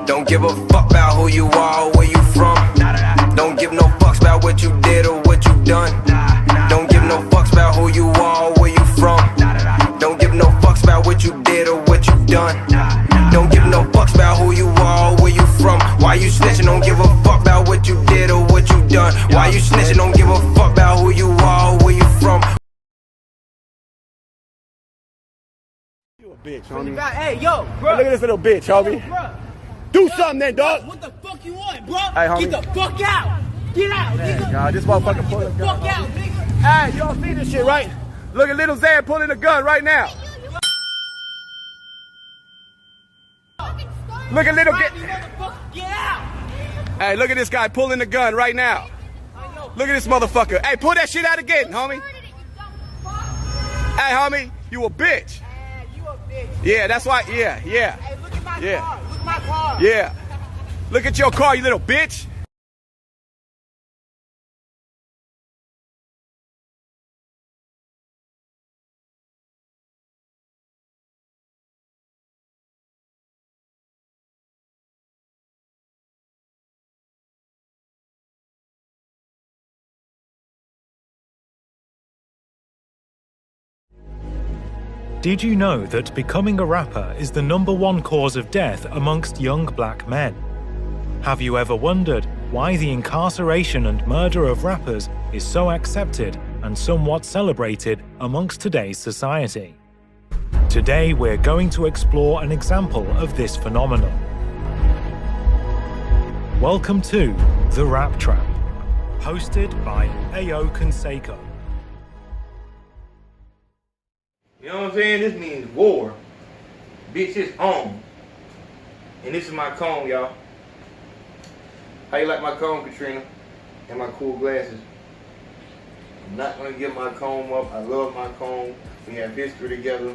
Don't give a fuck about who you are or where you from. Don't give no fucks about what you did or what you done. Don't give no fucks about who you are or where you from. Don't give no fucks about what you did or what you done. Don't give no fucks about who you are or where you from. Why you snitching? Don't give a fuck about what you did or what you done. Why you snitching? Don't give a fuck about who you are or where you from. You a bitch, homie. Hey, yo, bro. Hey, look at this little bitch, homie. Bro. Do something then, dog. What the fuck you want, bro? Hey, homie. Get the fuck out. Get out, nigga. God, this motherfucker Get pulling the a gun. fuck out, nigga. Hey, y'all see this shit, right? Look at little Zan pulling a gun right now. Look at little get. Get out. Hey, look at this guy pulling the gun right now. Look at this motherfucker. Hey, pull that shit out again, homie. Hey, homie, you a bitch. You a bitch. Yeah, that's why. Yeah. Hey, look at my Yeah. car. Look at my car. Yeah. Look at your car, you little bitch. Did you know that becoming a rapper is the #1 cause of death amongst young black men? Have you ever wondered why the incarceration and murder of rappers is so accepted and somewhat celebrated amongst today's society? Today we're going to explore an example of this phenomenon. Welcome to The Rap Trap, hosted by AYO CONSACO. You know what I'm saying? This means war. Bitch, it's on. And this is my comb, y'all. How you like my comb, Katrina? And my cool glasses. I'm not gonna give my comb up. I love my comb. We have history together.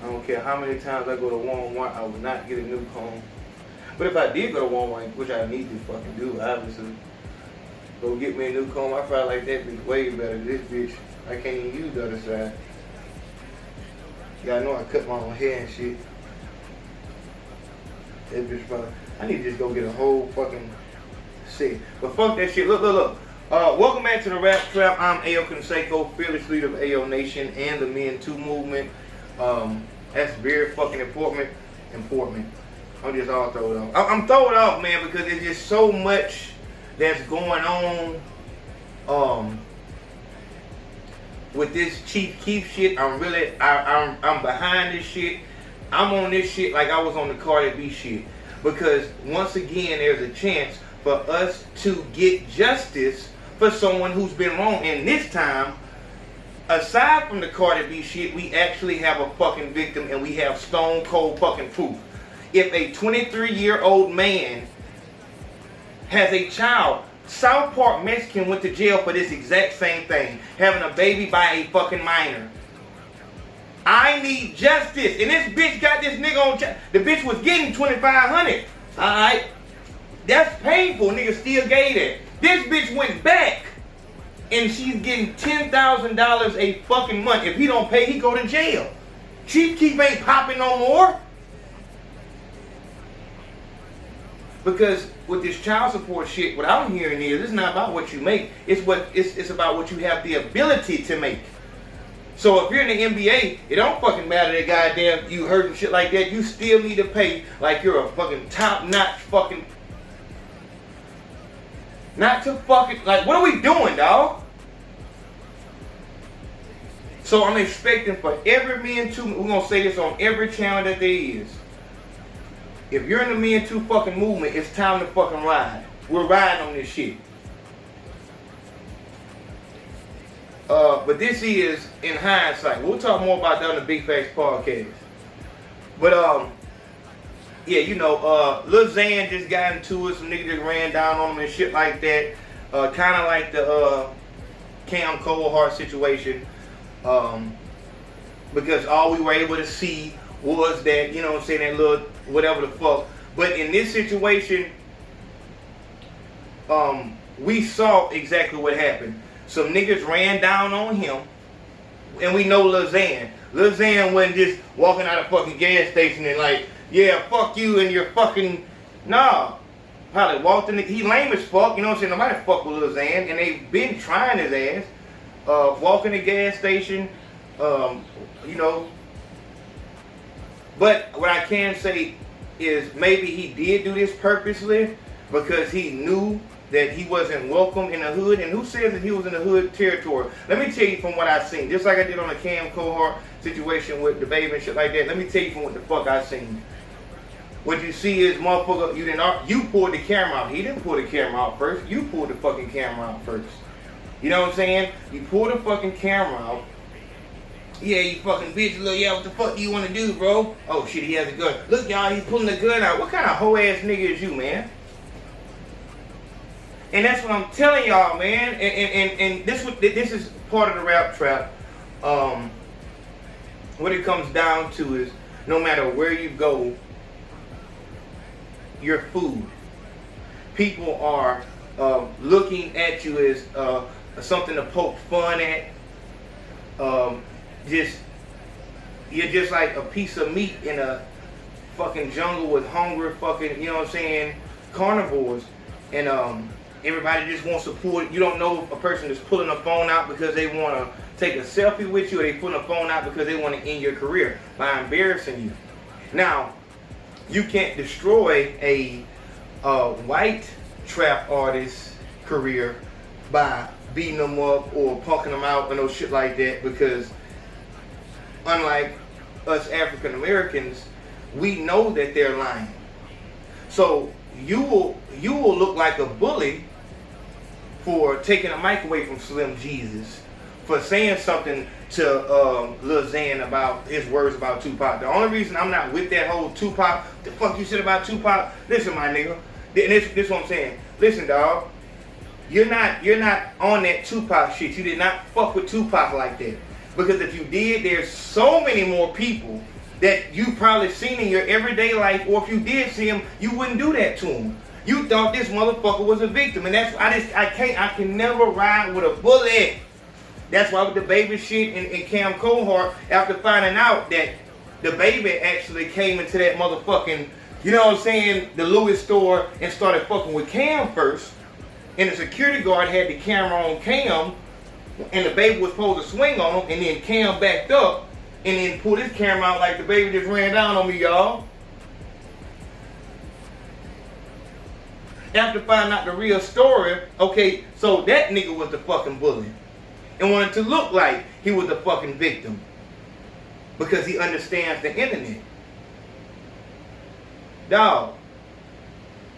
I don't care how many times I go to Walmart, I will not get a new comb. But if I did go to Walmart, which I need to fucking do, obviously, go get me a new comb, I probably like that bitch way better than this bitch. I can't even use the other side. Yeah, I know I cut my own hair and shit. That bitch probably, I need to just go get a whole fucking set. But fuck that shit. Look. Welcome back to the Rap Trap. I'm AYO CONSACO, fearless leader of AYO Nation and the Men Too movement. That's very fucking important. I'm just all thrown off. I'm thrown off, man, because there's just so much that's going on. With this Chief Keef shit, I'm behind this shit. I'm on this shit like I was on the Cardi B shit. Because once again, there's a chance for us to get justice for someone who's been wrong. And this time, aside from the Cardi B shit, we actually have a fucking victim and we have stone cold fucking proof. If a 23-year-old man has a child, South Park Mexican went to jail for this exact same thing, having a baby by a fucking minor. I need justice, and this bitch got this nigga on. The bitch was getting $2,500. All right, that's painful. Nigga still gave it. This bitch went back, and she's getting $10,000 a fucking month. If he don't pay, he go to jail. Chief Keef ain't popping no more. Because with this child support shit, what I'm hearing is it's not about what you make. It's about what you have the ability to make. So if you're in the NBA, it don't fucking matter that goddamn you hurt and shit like that. You still need to pay like you're a fucking top-notch fucking. Not to fucking like what are we doing, dog? So I'm expecting for every Men Too. We're gonna say this on every channel that there is. If you're in the Men Too fucking movement, it's time to fucking ride. We're riding on this shit. But this is in hindsight. We'll talk more about that on the Big Facts podcast. But yeah, you know, Lil Xan just got into it. Some niggas just ran down on him and shit like that. Kind of like the Cam Coldheart situation. Because all we were able to see was that, you know what I'm saying, that little whatever the fuck. But in this situation, we saw exactly what happened. Some niggas ran down on him, and we know Lil Xan. Lil Xan wasn't just walking out of fucking gas station and like yeah, fuck you and your fucking, nah. Probably walked in the, he lame as fuck, you know what I'm saying? Nobody fuck with Lil Xan, and they've been trying his ass. Walk in the gas station, you know. But what I can say is maybe he did do this purposely because he knew that he wasn't welcome in the hood. And who says that he was in the hood territory? Let me tell you from what I've seen. Just like I did on the Cam Cohort situation with the baby and shit like that. Let me tell you from what the fuck I've seen. What you see is, motherfucker, you pulled the camera out. He didn't pull the camera out first. You pulled the fucking camera out first. You know what I'm saying? You pulled the fucking camera out. Yeah, you fucking bitch, look, yeah, what the fuck do you want to do, bro? Oh shit, he has a gun. Look, y'all, he's pulling the gun out. What kind of hoe ass nigga is you, man? And that's what I'm telling y'all, man. And this is part of the rap trap. What it comes down to is, no matter where you go, your food. People are looking at you as something to poke fun at. You're just like a piece of meat in a fucking jungle with hungry fucking, you know what I'm saying, carnivores. And everybody just wants to pull it. You don't know if a person is pulling a phone out because they want to take a selfie with you, or they pulling a phone out because they want to end your career by embarrassing you. Now, you can't destroy a white trap artist's career by beating them up or punking them out or no shit like that, because unlike us African Americans, we know that they're lying. So you will look like a bully for taking a mic away from Slim Jesus, for saying something to Lil Xan about his words about Tupac. The only reason I'm not with that whole Tupac, the fuck you said about Tupac, listen, my nigga, this what I'm saying. Listen, dog, you're not on that Tupac shit. You did not fuck with Tupac like that. Because if you did, there's so many more people that you probably seen in your everyday life, or if you did see him, you wouldn't do that to him. You thought this motherfucker was a victim, and that's I can never ride with a bullet. That's why with the baby shit and Cam Cohort, after finding out that the baby actually came into that motherfucking, you know what I'm saying, the Louis store and started fucking with Cam first, and the security guard had the camera on Cam, and the baby was supposed to swing on him, and then Cam backed up and then pulled his camera out like the baby just ran down on me, y'all. After finding out the real story, okay, so that nigga was the fucking bully and wanted to look like he was the fucking victim because he understands the internet. Dog,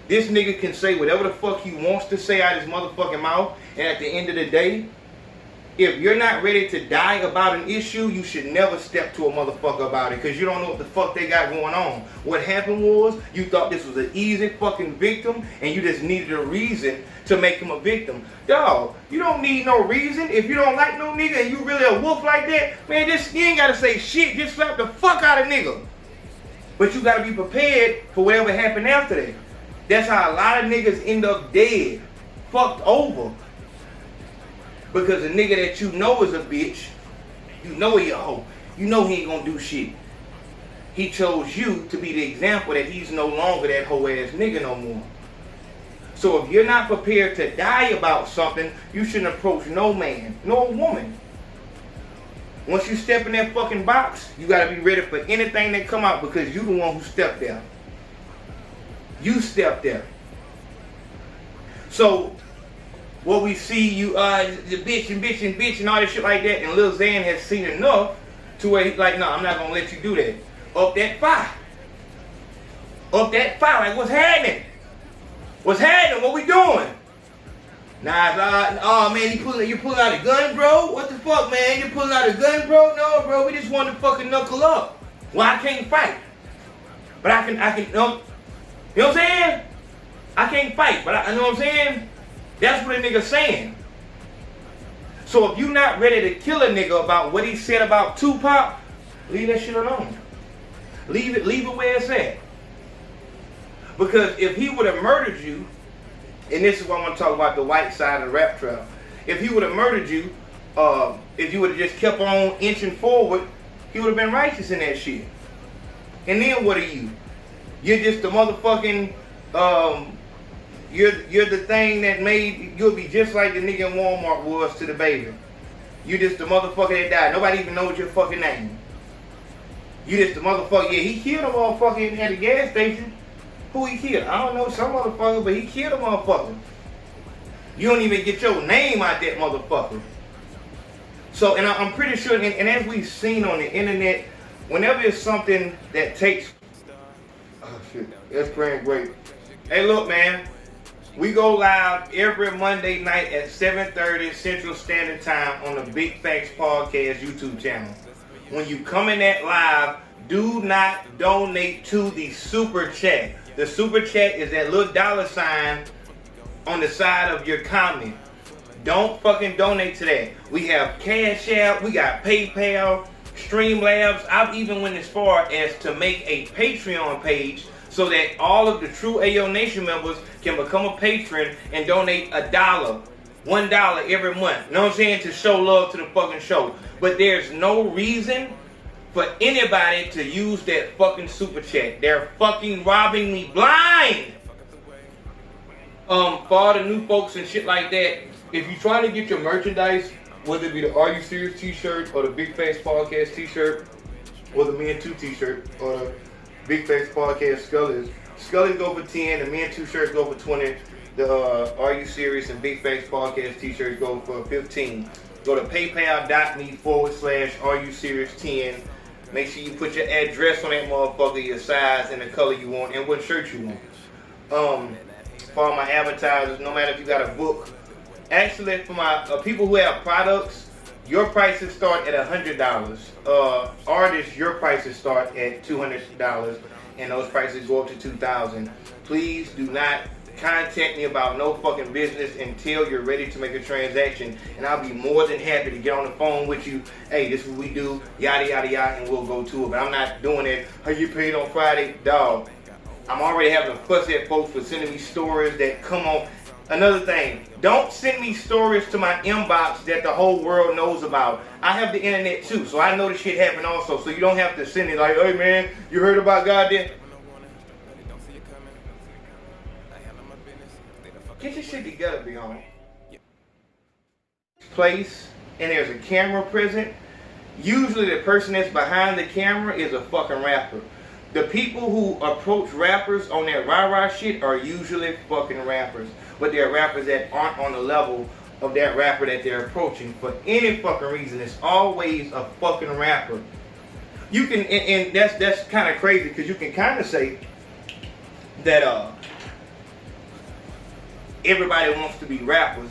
this nigga can say whatever the fuck he wants to say out his motherfucking mouth, and at the end of the day, if you're not ready to die about an issue, you should never step to a motherfucker about it, because you don't know what the fuck they got going on. What happened was, you thought this was an easy fucking victim, and you just needed a reason to make him a victim. Dog, you don't need no reason. If you don't like no nigga and you really a wolf like that, man, you ain't gotta say shit. Just slap the fuck out of nigga. But you gotta be prepared for whatever happened after that. That's how a lot of niggas end up dead, fucked over. Because a nigga that you know is a bitch, you know he a hoe, you know he ain't gonna do shit. He chose you to be the example that he's no longer that hoe ass nigga no more. So if you're not prepared to die about something, you shouldn't approach no man, no woman. Once you step in that fucking box, you gotta be ready for anything that come out, because you the one who stepped there. You stepped there. So what we see, you the bitch and all that shit like that, and Lil Xan has seen enough to where he's like, no, I'm not gonna let you do that. Up that fire. Up that fire. Like, what's happening? What's happening? What we doing? Nah, oh man, you pulling out a gun, bro? What the fuck, man? You pulling out a gun, bro? No, bro, we just want to fucking knuckle up. Well, I can't fight, but I can, you know what I'm saying? I can't fight, but I know what I'm saying? That's what a nigga saying. So if you not ready to kill a nigga about what he said about Tupac, leave that shit alone. Leave it where it's at. Because if he would have murdered you, and this is what I want to talk about, the white side of the rap trap. If he would have murdered you, if you would have just kept on inching forward, he would have been righteous in that shit. And then what are you? You're just the motherfucking, you're the thing that made, you'll be just like the nigga in Walmart was to the baby. You just the motherfucker that died. Nobody even knows your fucking name. You just the motherfucker. Yeah, he killed a motherfucker at the gas station. Who he killed? I don't know, some motherfucker, but he killed a motherfucker. You don't even get your name out that motherfucker. So, and I'm pretty sure, and as we've seen on the internet, whenever it's something that takes, oh shit, that's playing great. Hey, look, man, we go live every Monday night at 7:30 Central Standard Time on the Big Facts Podcast YouTube channel. When you come in that live, do not donate to the super chat. The super chat is that little dollar sign on the side of your comment. Don't fucking donate to that. We have Cashapp, we got PayPal, Streamlabs. I've even went as far as to make a Patreon page so that all of the true AYO Nation members can become a patron and donate $1, $1 every month. You know what I'm saying? To show love to the fucking show. But there's no reason for anybody to use that fucking super chat. They're fucking robbing me blind. For all the new folks and shit like that, if you're trying to get your merchandise, whether it be the Are You Serious t-shirt or the Big Facts Podcast t-shirt or the Me and Two t-shirt or the Big Facts Podcast Scullies go for 10, the Me and Two shirts go for 20, the Are You Serious and Big Facts Podcast t-shirts go for 15. Go to paypal.me/Are You Serious 10. Make sure you put your address on that motherfucker, your size, and the color you want, and what shirt you want. For all my advertisers, no matter if you got a book. Actually, for my people who have products, your prices start at $100. Artists, your prices start at $200, and those prices go up to $2,000. Please do not contact me about no fucking business until you're ready to make a transaction, and I'll be more than happy to get on the phone with you. Hey, this is what we do, yada yada yada, and we'll go to it. But I'm not doing it. How you paid on Friday, dog? I'm already having to fuss at folks for sending me stories that come on. Another thing, don't send me stories to my inbox that the whole world knows about. I have the internet too, so I know the shit happened also. So you don't have to send it like, hey man, you heard about goddamn. Get your shit together, be on. Place, and there's a camera present. Usually the person that's behind the camera is a fucking rapper. The people who approach rappers on that rah-rah shit are usually fucking rappers. But they're rappers that aren't on the level of that rapper that they're approaching. For any fucking reason, it's always a fucking rapper. You can, and that's kind of crazy, because you can kind of say that everybody wants to be rappers.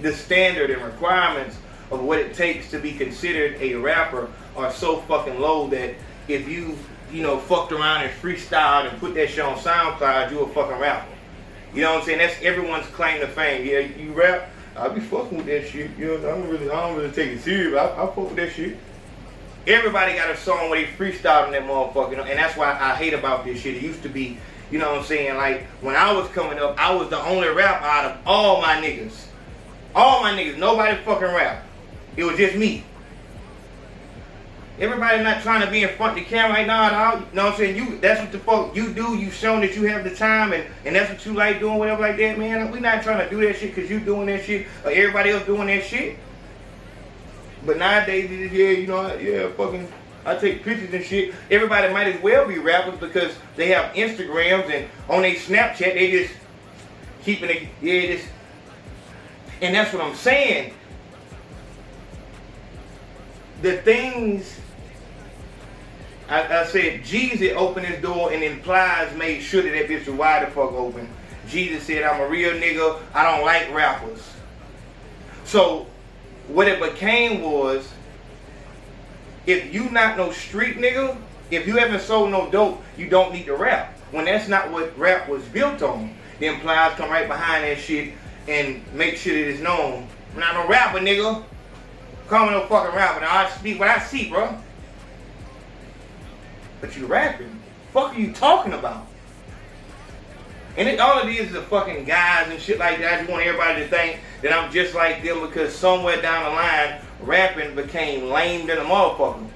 The standard and requirements of what it takes to be considered a rapper are so fucking low that if you fucked around and freestyled and put that shit on SoundCloud, you a fucking rapper. You know what I'm saying? That's everyone's claim to fame. Yeah, you rap, I be fucking with that shit. You know, I don't really take it serious, but I fuck with that shit. Everybody got a song where they freestyle on that motherfucker, and that's why I hate about this shit. It used to be, you know what I'm saying, like when I was coming up, I was the only rapper out of all my niggas. All my niggas, nobody fucking rap. It was just me. Everybody not trying to be in front of the camera right now, dog. You know what I'm saying? That's what the fuck you do. You shown that you have the time, and that's what you like doing, whatever like that, man. We not trying to do that shit because you doing that shit or everybody else doing that shit. But nowadays, yeah, fucking, I take pictures and shit. Everybody might as well be rappers because they have Instagrams, and on their Snapchat, they just keeping it, and that's what I'm saying. The things, I said, Jesus opened his door and then Plies made sure that bitch was wide the fuck open. Jesus said, I'm a real nigga, I don't like rappers. So, what it became was, if you not no street nigga, if you haven't sold no dope, you don't need to rap. When that's not what rap was built on, then Plies come right behind that shit and make sure that it's known. I'm not no rapper, nigga. Call me no fucking rapper. Now I speak what I see, bro. But you rapping. Fuck are you talking about? And all it is a fucking guys and shit like that. I just want everybody to think that I'm just like them because somewhere down the line, rapping became lame than a motherfucker.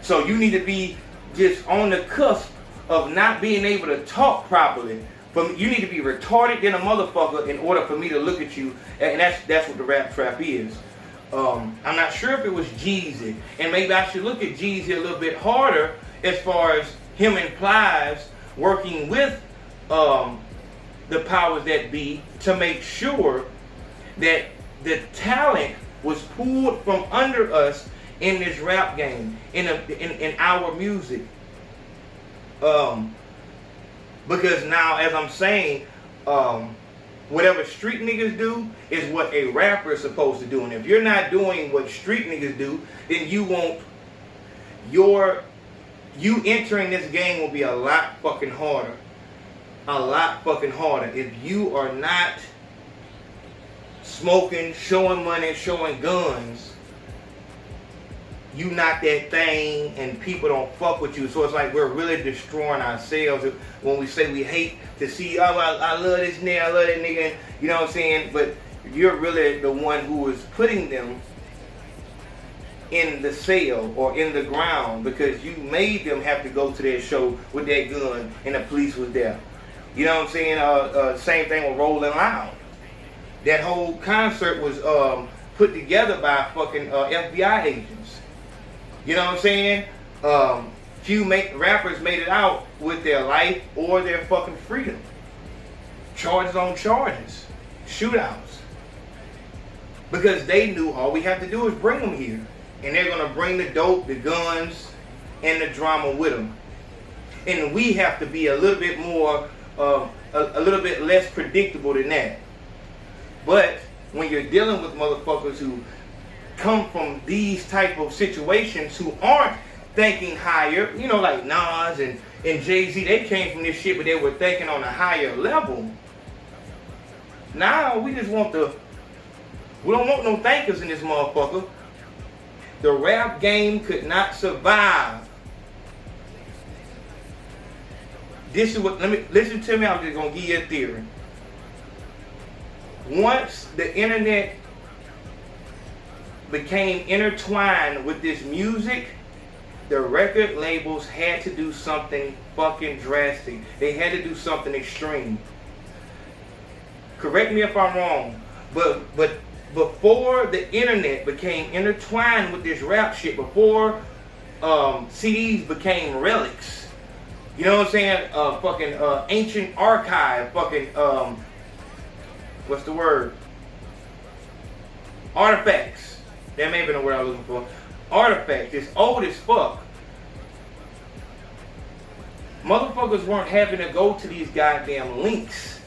So you need to be just on the cusp of not being able to talk properly. You need to be retarded than a motherfucker in order for me to look at you, and that's what the rap trap is. I'm not sure if it was Jeezy, and maybe I should look at Jeezy a little bit harder as far as him and Plies working with the powers that be to make sure that the talent was pulled from under us in this rap game, in our music. Because now, as I'm saying, whatever street niggas do is what a rapper is supposed to do. And if you're not doing what street niggas do, then you entering this game will be a lot fucking harder. A lot fucking harder. If you are not smoking, showing money, showing guns, you not that thing, and people don't fuck with you. So it's like we're really destroying ourselves when we say we hate to see, oh, I love this nigga, I love that nigga, you know what I'm saying? But you're really the one who is putting them in the cell or in the ground because you made them have to go to their show with that gun and the police was there. You know what I'm saying? Same thing with Rolling Loud. That whole concert was put together by fucking FBI agents. You know what I'm saying? Few rappers made it out with their life or their fucking freedom. Charges on charges. Shootouts. Because they knew all we have to do is bring them here. And they're going to bring the dope, the guns, and the drama with them. And we have to be a little bit more, a little bit less predictable than that. But when you're dealing with motherfuckers who come from these type of situations who aren't thinking higher, you know, like Nas and Jay-Z, they came from this shit, but they were thinking on a higher level. Now, we just want we don't want no thinkers in this motherfucker. The rap game could not survive. This is what, listen to me, I'm just gonna give you a theory. Once the internet became intertwined with this music, the record labels had to do something fucking drastic. They had to do something extreme. Correct me if I'm wrong, but before the internet became intertwined with this rap shit, before CDs became relics, you know what I'm saying? Fucking ancient archive, fucking what's the word? Artifacts. That may have been the word I was looking for. Artifacts. It's old as fuck. Motherfuckers weren't having to go to these goddamn links.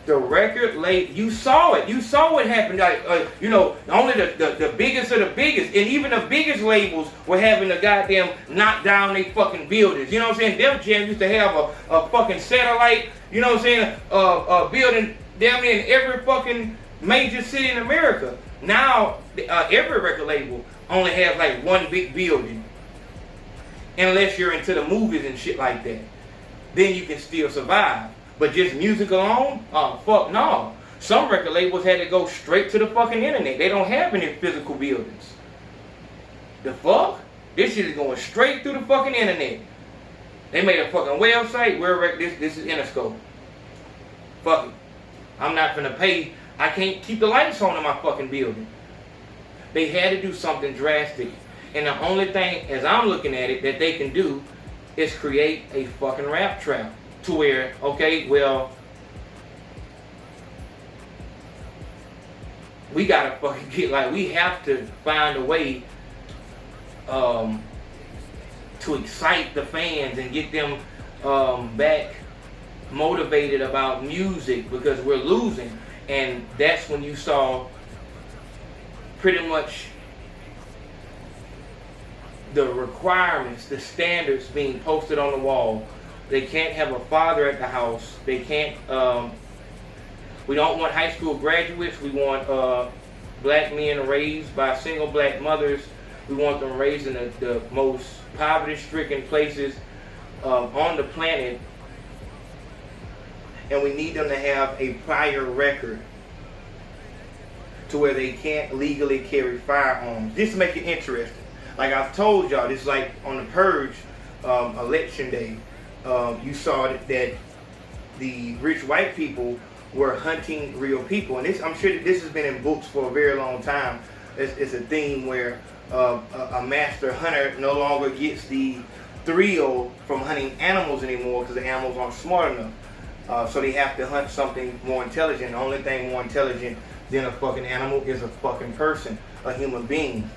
The record label, you saw it. You saw what happened. Like, you know, only the biggest of the biggest, and even the biggest labels were having to goddamn knock down their fucking buildings. You know what I'm saying? Def Jam used to have a fucking satellite, you know what I'm saying, building damn near in every fucking major city in America. Now, every record label only has like one big building. Unless you're into the movies and shit like that. Then you can still survive. But just music alone? Oh, fuck no. Some record labels had to go straight to the fucking internet. They don't have any physical buildings. The fuck? This shit is going straight through the fucking internet. They made a fucking website. This is Interscope. Fuck it. I'm not gonna pay. I can't keep the lights on in my fucking building. They had to do something drastic. And the only thing, as I'm looking at it, that they can do is create a fucking rap trap. To where, okay, well, we gotta fucking get, like, we have to find a way to excite the fans and get them back motivated about music, because we're losing. And that's when you saw pretty much the requirements, the standards being posted on the wall. They can't have a father at the house. They can't, we don't want high school graduates. We want black men raised by single black mothers. We want them raised in the most poverty-stricken places on the planet. And we need them to have a prior record to where they can't legally carry firearms. Just to make it interesting. like I've told y'all, this is like on the Purge election day. You saw that the rich white people were hunting real people, and I'm sure that this has been in books for a very long time. It's a theme where a master hunter no longer gets the thrill from hunting animals anymore because the animals aren't smart enough. So they have to hunt something more intelligent. The only thing more intelligent than a fucking animal is a fucking person, a human being.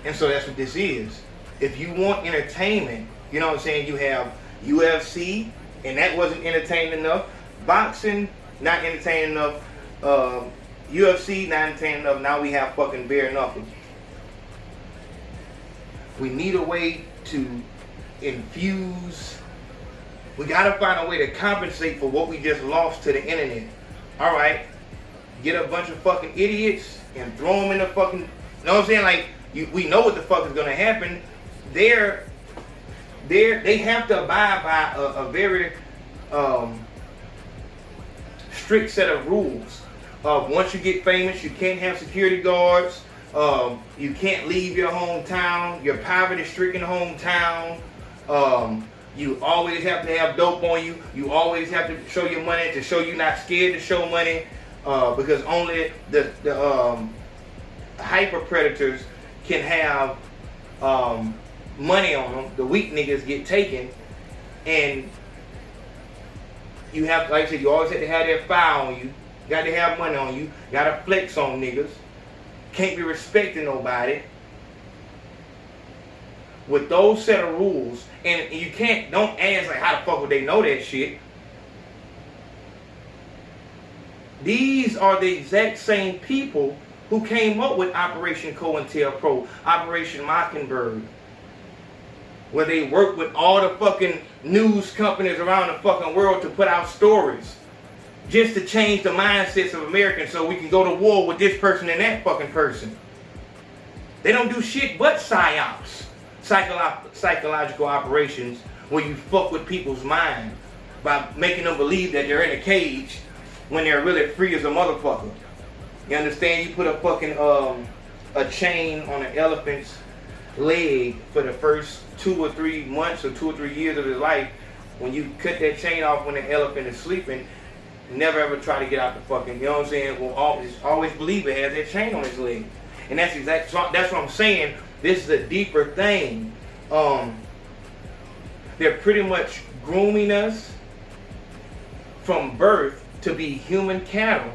And so that's what this is. If you want entertainment, you know what I'm saying, you have UFC, and that wasn't entertaining enough. Boxing, not entertaining enough. UFC, not entertaining enough. Now we have fucking bare knuckles. We need a way to infuse. We gotta find a way to compensate for what we just lost to the internet. Alright, get a bunch of fucking idiots and throw them in the fucking, you know what I'm saying? Like, we know what the fuck is gonna happen. They have to abide by a very strict set of rules. Once you get famous, you can't have security guards. You can't leave your hometown, your poverty-stricken hometown. You always have to have dope on you. You always have to show your money to show you're not scared to show money, because only the hyper predators can have money on them. The weak niggas get taken, and you have, like I said, you always have to have that fire on you. Got to have money on you. Got to flex on niggas. Can't be respecting nobody. With those set of rules, and you can't, don't ask like how the fuck would they know that shit. These are the exact same people who came up with Operation COINTELPRO, Operation Mockingbird, where they worked with all the fucking news companies around the fucking world to put out stories just to change the mindsets of Americans so we can go to war with this person and that fucking person. They don't do shit but psyops, psychological operations, where you fuck with people's mind by making them believe that they're in a cage when they're really free as a motherfucker. You understand? You put a fucking a chain on an elephant's leg for the first 2 or 3 months or 2 or 3 years of his life. When you cut that chain off when the elephant is sleeping, never ever try to get out the fucking, you know what I'm saying? Well, always believe it has that chain on his leg. And that's what I'm saying. This is a deeper thing. They're pretty much grooming us from birth to be human cattle.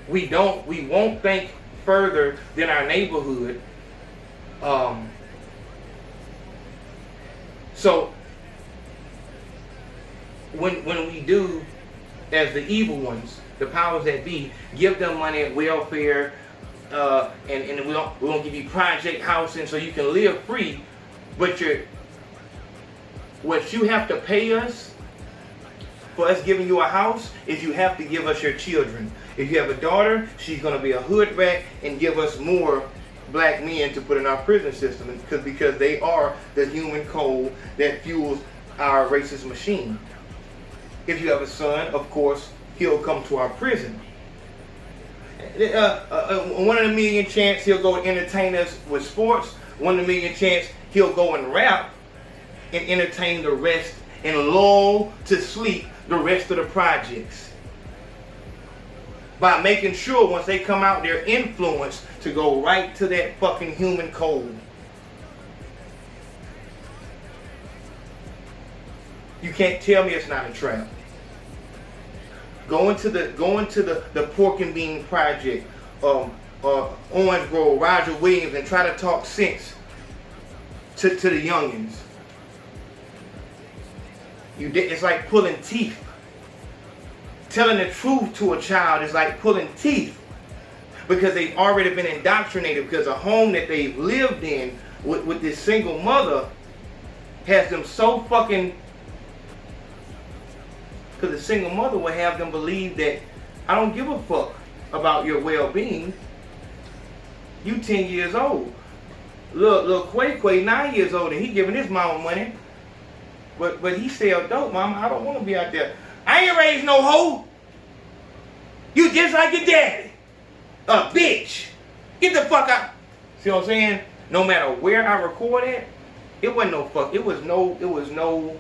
We won't think further than our neighborhood. So when we do, as the evil ones, the powers that be, give them money and welfare, and we won't give you project housing so you can live free, but what you have to pay us for us giving you a house is you have to give us your children. If you have a daughter, she's going to be a hood rat and give us more black men to put in our prison system, because they are the human coal that fuels our racist machine. If you have a son, of course, he'll come to our prison. 1 in a million chance he'll go and entertain us with sports. 1 in a million chance he'll go and rap and entertain the rest and lull to sleep the rest of the projects, by making sure once they come out they're influenced to go right to that fucking human coal. You can't tell me it's not a trap. Go into the Pork and Bean Project, Orange Grove, Roger Williams, and try to talk sense to the youngins. It's like pulling teeth. Telling the truth to a child is like pulling teeth, because they've already been indoctrinated, because a home that they've lived in with this single mother has them so fucking, because the single mother will have them believe that I don't give a fuck about your well-being. You 10 years old. Little Quay 9 years old, and he giving his mama money. But he sell dope, mama. I don't want to be out there. I ain't raised no hoe. You just like your daddy. A bitch. Get the fuck out. See what I'm saying? no matter where I record at, it wasn't no fuck. It was no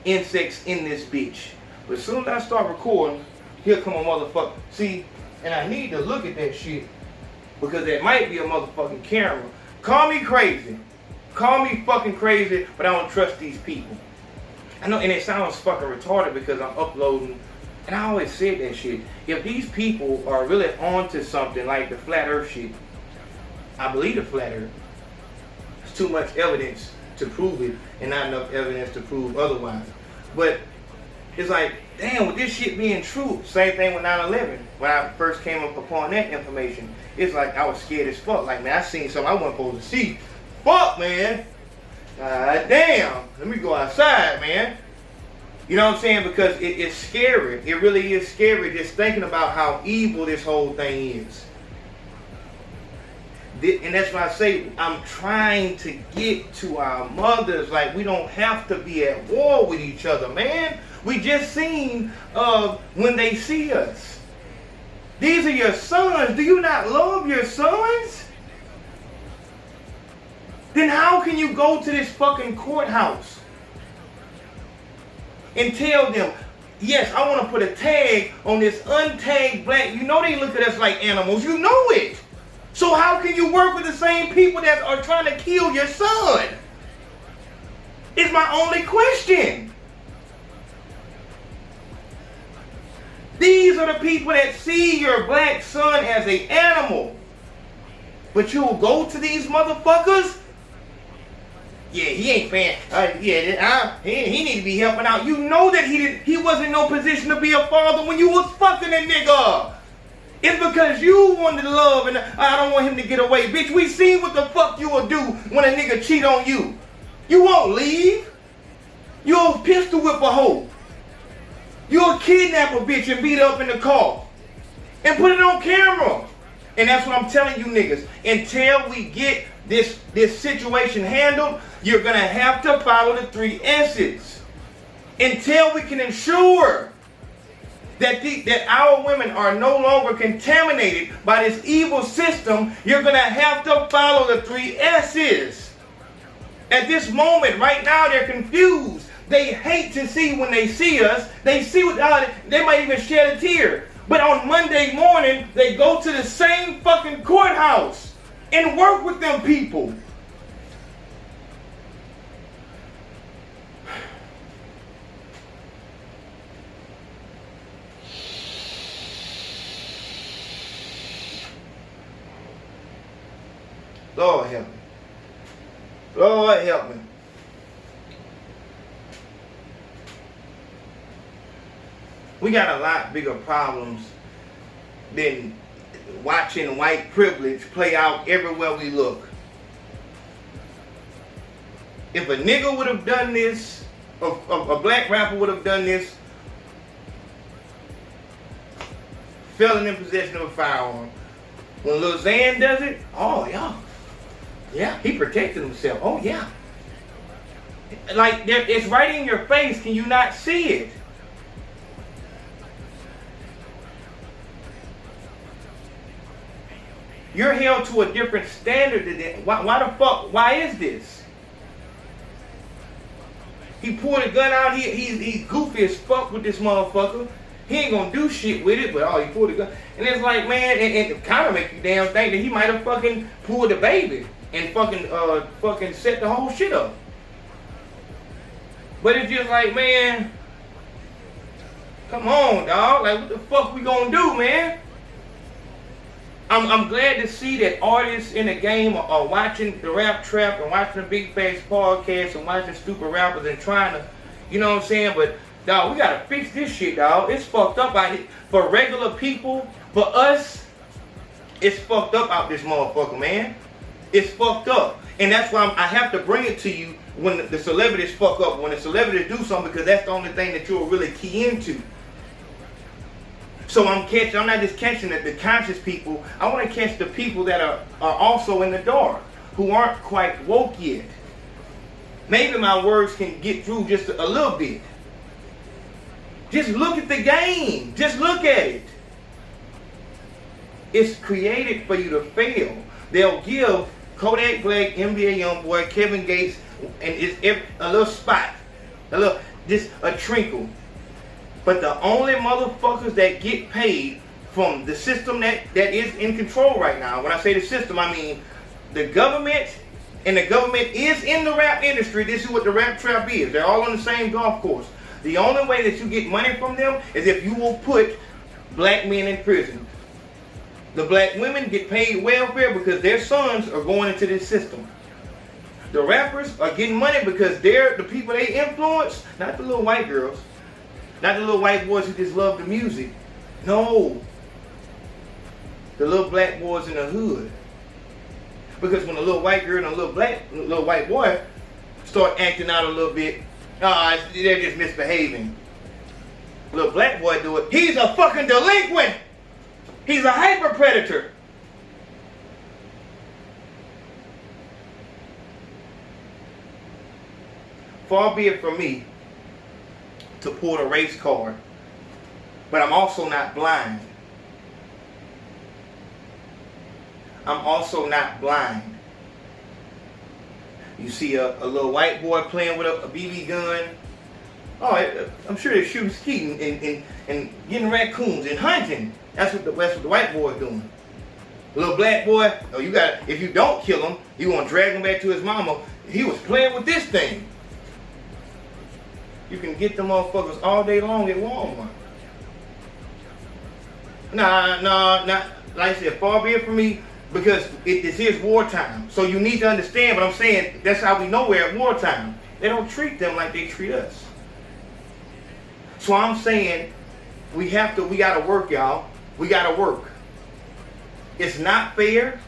insects in this bitch. But as soon as I start recording, here come a motherfucker. See, and I need to look at that shit because that might be a motherfucking camera. Call me crazy. Call me fucking crazy, but I don't trust these people. I know, and it sounds fucking retarded because I'm uploading, and I always said that shit. If these people are really onto something like the flat earth shit, I believe the flat earth. There's too much evidence to prove it and not enough evidence to prove otherwise. But it's like, damn, with this shit being true, same thing with 9/11. When I first came up upon that information, it's like I was scared as fuck. Like, man, I seen something I wasn't supposed to see. Fuck, man. God damn. Let me go outside, man. You know what I'm saying? Because it's scary. It really is scary just thinking about how evil this whole thing is. And that's why I say I'm trying to get to our mothers. Like, we don't have to be at war with each other, man. We just seen when they see us. These are your sons. Do you not love your sons? Then how can you go to this fucking courthouse and tell them, yes, I want to put a tag on this untagged black. You know they look at us like animals. You know it. So how can you work with the same people that are trying to kill your son? It's my only question. These are the people that see your black son as an animal. But you'll go to these motherfuckers? Yeah, he ain't paying. He need to be helping out. You know that he wasn't in no position to be a father when you was fucking a nigga. It's because you wanted love and I don't want him to get away. Bitch, we seen what the fuck you will do when a nigga cheat on you. You won't leave. You'll pistol whip a hoe. You'll kidnap a bitch and beat her up in the car. And put it on camera. And that's what I'm telling you niggas. Until we get this situation handled, you're going to have to follow the 3 S's. Until we can ensure that our women are no longer contaminated by this evil system, you're going to have to follow the 3 S's. At this moment, right now, they're confused. They hate to see when they see us. They see what they might even shed a tear. But on Monday morning, they go to the same fucking courthouse and work with them people. Lord help me. Lord help me. We got a lot bigger problems than watching white privilege play out everywhere we look. If a nigga would have done this, a black rapper would have done this, felon in possession of a firearm. When Lil Xan does it, oh yeah. Yeah, he protected himself. Oh yeah. Like, it's right in your face. Can you not see it? You're held to a different standard than that. Why the fuck? Why is this? He pulled a gun out. He's goofy as fuck with this motherfucker. He ain't gonna do shit with it, but he pulled a gun. And it's like, man, and it kind of makes you damn think that he might have fucking pulled the baby and fucking set the whole shit up. But it's just like, man, come on, dog. Like, what the fuck we gonna do, man? I'm glad to see that artists in the game are watching the Rap Trap and watching the Big Face podcast and watching stupid rappers and trying to, you know what I'm saying? But, dog, we gotta fix this shit, dog. It's fucked up out here. For regular people, for us, it's fucked up out this motherfucker, man. It's fucked up. And that's why I have to bring it to you when the celebrities fuck up, when the celebrities do something, because that's the only thing that you'll really key into. So I'm not just catching the conscious people. I want to catch the people that are also in the dark, who aren't quite woke yet. Maybe my words can get through just a little bit. Just look at the game. Just look at it. It's created for you to fail. they'll give Kodak Black, NBA Youngboy, Kevin Gates, and a little spot, just a trinkle. But the only motherfuckers that get paid from the system that is in control right now, when I say the system, I mean the government, and the government is in the rap industry. This is what the rap trap is. They're all on the same golf course. The only way that you get money from them is if you will put black men in prison. The black women get paid welfare because their sons are going into this system. The rappers are getting money because they're the people they influence, not the little white girls, not the little white boys who just love the music. No. The little black boys in the hood. Because when a little white girl and a little white boy start acting out a little bit, they're just misbehaving. Little black boy do it. He's a fucking delinquent. He's a hyper predator. Far be it from me to pull the race card, but I'm also not blind. I'm also not blind. You see a little white boy playing with a BB gun. Oh, I'm sure they're shooting skeet and getting raccoons and hunting. That's what the white boy is doing. The little black boy, if you don't kill him, you want to drag him back to his mama. He was playing with this thing. You can get them motherfuckers all day long at Walmart. Nah, like I said, far be it from me, because this is wartime. So you need to understand what I'm saying. That's how we know we're at wartime. They don't treat them like they treat us. So I'm saying we gotta work, y'all. We gotta work. It's not fair.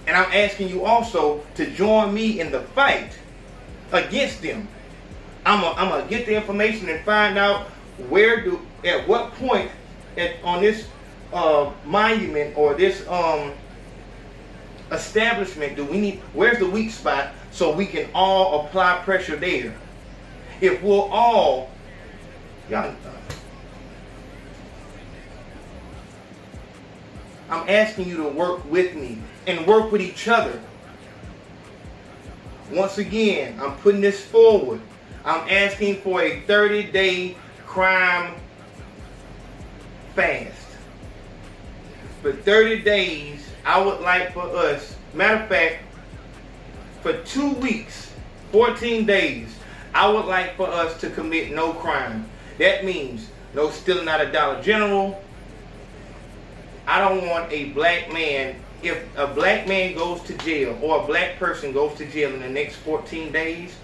And I'm asking you also to join me in the fight against them. I'm gonna get the information and find out at what point on this monument or this establishment where's the weak spot so we can all apply pressure there. If we'll all, y'all, I'm asking you to work with me and work with each other. Once again, I'm putting this forward. I'm asking for a 30-day crime fast. For 30 days, I would like for us, matter of fact, for 2 weeks, 14 days, I would like for us to commit no crime. That means no stealing out of Dollar General. I don't want a black man, if a black man goes to jail or a black person goes to jail in the next 14 days,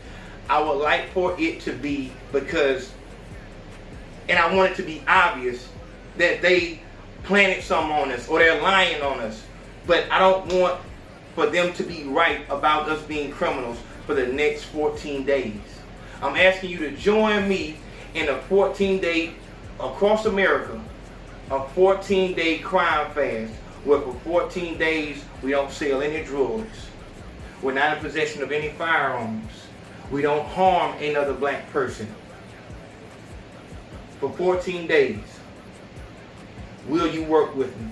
I would like for it to be because, and I want it to be obvious that they planted something on us or they're lying on us. But I don't want for them to be right about us being criminals for the next 14 days. I'm asking you to join me in a 14-day, across America, a 14-day crime fast where for 14 days we don't sell any drugs. We're not in possession of any firearms. We don't harm another black person. For 14 days, will you work with me?